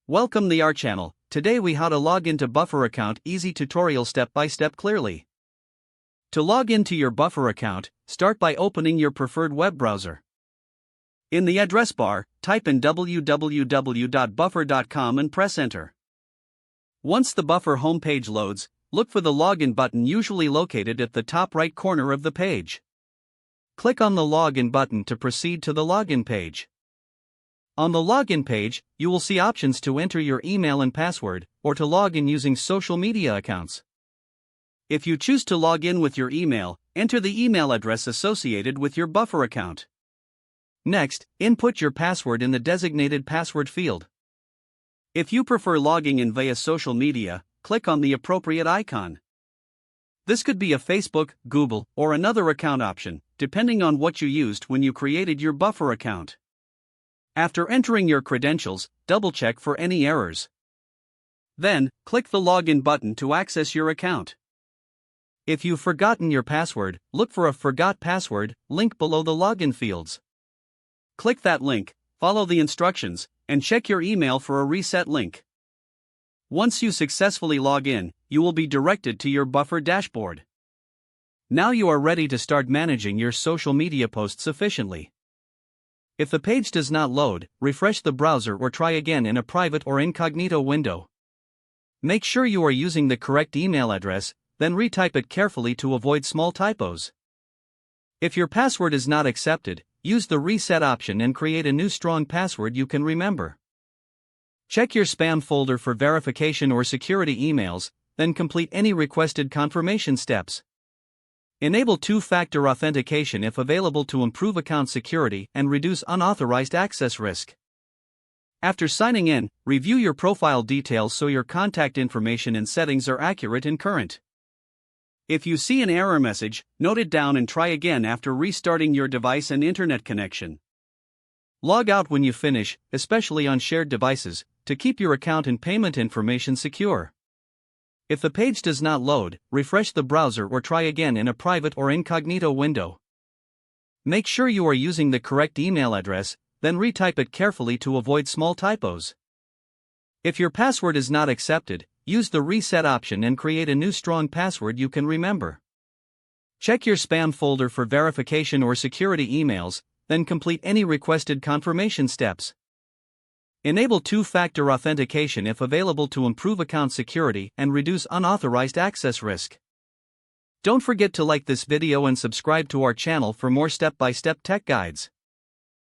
Welcome to our channel. Today we how to log into Buffer account, easy tutorial step by step clearly. To log into your Buffer account, start by opening your preferred web browser. In the address bar, type in www.buffer.com and press enter. Once the Buffer homepage loads, look for the login button usually located at the top right corner of the page. Click on the login button to proceed to the login page. On the login page, you will see options to enter your email and password, or to log in using social media accounts. If you choose to log in with your email, enter the email address associated with your Buffer account. Next, input your password in the designated password field. If you prefer logging in via social media, click on the appropriate icon. This could be a Facebook, Google, or another account option, depending on what you used when you created your Buffer account. After entering your credentials, double-check for any errors. Then, click the Login button to access your account. If you've forgotten your password, look for a Forgot Password link below the login fields. Click that link, follow the instructions, and check your email for a reset link. Once you successfully log in, you will be directed to your Buffer dashboard. Now you are ready to start managing your social media posts efficiently. If the page does not load, refresh the browser or try again in a private or incognito window. Make sure you are using the correct email address, then retype it carefully to avoid small typos. If your password is not accepted, use the reset option and create a new strong password you can remember. Check your spam folder for verification or security emails, then complete any requested confirmation steps. Enable two-factor authentication if available to improve account security and reduce unauthorized access risk. After signing in, review your profile details so your contact information and settings are accurate and current. If you see an error message, note it down and try again after restarting your device and internet connection. Log out when you finish, especially on shared devices, to keep your account and payment information secure. If the page does not load, refresh the browser or try again in a private or incognito window. Make sure you are using the correct email address, then retype it carefully to avoid small typos. If your password is not accepted, use the reset option and create a new strong password you can remember. Check your spam folder for verification or security emails, then complete any requested confirmation steps. Enable two-factor authentication if available to improve account security and reduce unauthorized access risk. Don't forget to like this video and subscribe to our channel for more step-by-step tech guides.